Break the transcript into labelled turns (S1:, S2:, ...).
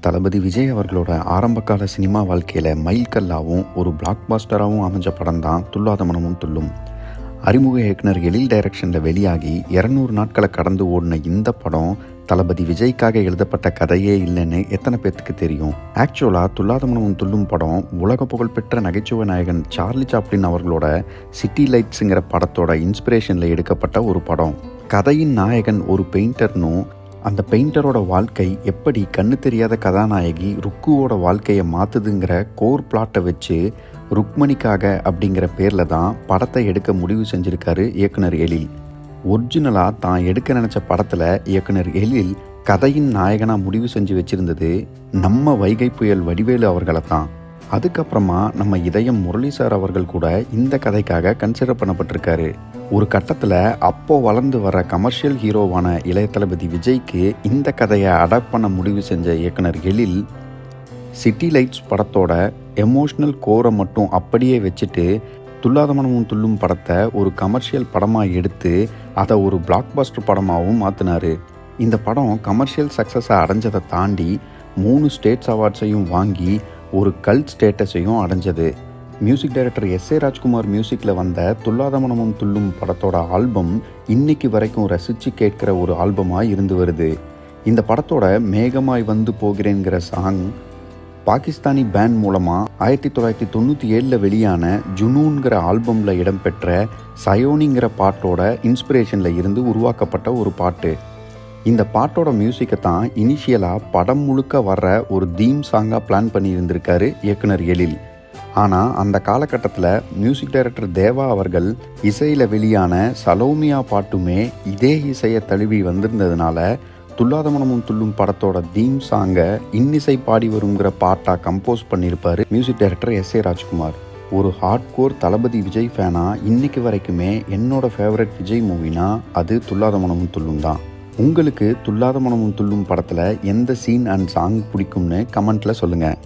S1: தளபதி விஜய் அவர்களோட ஆரம்பகால சினிமா வாழ்க்கையில் மைல்கல்லாகவும் ஒரு பிளாக் பாஸ்டராகவும் அமைஞ்ச படம் தான் துள்ளாத மனமும் துள்ளும். அறிமுக இயக்குனர் எழில் டைரக்ஷனில் வெளியாகி 200 நாட்களை கடந்து ஓடின இந்த படம் தளபதி விஜய்க்காக எழுதப்பட்ட கதையே இல்லைன்னு எத்தனை பேர்த்துக்கு தெரியும். ஆக்சுவலாக துள்ளாத மனமும் துள்ளும் படம் உலக புகழ்பெற்ற நகைச்சுவை நாயகன் சார்லி சாப்ளின் அவர்களோட சிட்டி லைட்ஸுங்கிற படத்தோட இன்ஸ்பிரேஷனில் எடுக்கப்பட்ட ஒரு படம். கதையின் நாயகன் ஒரு பெயிண்டர்னும் அந்த பெயிண்டரோட வாழ்க்கை எப்படி கண்ணு தெரியாத கதாநாயகி ருக்குவோட வாழ்க்கையை மாற்றுதுங்கிற கோர் பிளாட்டை வச்சு ருக்மணிக்காக அப்படிங்கிற பேரில் தான் படத்தை எடுக்க முடிவு செஞ்சுருக்காரு இயக்குனர் எழில். ஒரிஜினலாக தான் எடுக்க நினச்ச படத்தில் இயக்குனர் எழில் கதையின் நாயகனாக முடிவு செஞ்சு வச்சுருந்தது நம்ம வைகை புயல் வடிவேலு அவர்களை தான். அதுக்கப்புறமா நம்ம இதயம் முரளி சார் அவர்கள் கூட இந்த கதைக்காக கன்சிடர் பண்ணப்பட்டிருக்காரு. ஒரு கட்டத்தில் அப்போ வளர்ந்து வர கமர்ஷியல் ஹீரோவான இளைய தளபதி விஜய்க்கு இந்த கதையை அடாப்ட் பண்ண முடிவு செஞ்ச இயக்குனர் எழில் சிட்டி லைட்ஸ் படத்தோட எமோஷ்னல் கோரை மட்டும் அப்படியே வச்சுட்டு துள்ளாத மனமும் துள்ளும் படத்தை ஒரு கமர்ஷியல் படமாக எடுத்து அதை ஒரு பிளாக் பஸ்டர் படமாகவும் மாற்றினார். இந்த படம் கமர்ஷியல் சக்ஸஸை அடைஞ்சதை தாண்டி 3 ஸ்டேட்ஸ் அவார்ட்ஸையும் வாங்கி ஒரு கல்ட் ஸ்டேட்டஸையும் அடைஞ்சது. Music director SA. ராஜ்குமார் மியூசிக்கில் வந்த துள்ளாத மனமும் துள்ளும் படத்தோட ஆல்பம் இன்னைக்கு வரைக்கும் ரசித்து கேட்குற ஒரு ஆல்பமாக இருந்து வருது. இந்த படத்தோட மேகமாய் வந்து போகிறேங்கிற சாங் பாகிஸ்தானி பேண்ட் மூலமாக 1997 வெளியான ஜுனூன்கிற ஆல்பமில் இடம்பெற்ற சயோனிங்கிற பாட்டோட இன்ஸ்பிரேஷனில் இருந்து உருவாக்கப்பட்ட ஒரு பாட்டு. இந்த பாட்டோட மியூசிக்கை தான் இனிஷியலாக படம் முழுக்க வர்ற ஒரு தீம் சாங்காக பிளான் பண்ணியிருந்திருக்காரு இயக்குனர் எழில். ஆனால் அந்த காலகட்டத்தில் மியூசிக் டைரக்டர் தேவா அவர்கள் இசையில் வெளியான சலோமியா பாட்டுமே இதே இசையை தழுவி வந்திருந்ததுனால துள்ளாத மனமும் துள்ளும் படத்தோட தீம் சாங்கை இன்னிசை பாடி வருங்கிற பாட்டாக கம்போஸ் பண்ணியிருப்பார் மியூசிக் டைரக்டர் எஸ்.ஏ. ராஜ்குமார். ஒரு ஹார்ட்கோர் தளபதி விஜய் ஃபேனாக இன்னைக்கு வரைக்குமே என்னோட ஃபேவரட் விஜய் மூவினா அது துள்ளாத மனமும் துள்ளும் தான். உங்களுக்கு துள்ளாத மனமும் துள்ளும் படத்தில் எந்த சீன் அண்ட் சாங் பிடிக்கும்னு கமெண்ட்டில் சொல்லுங்கள்.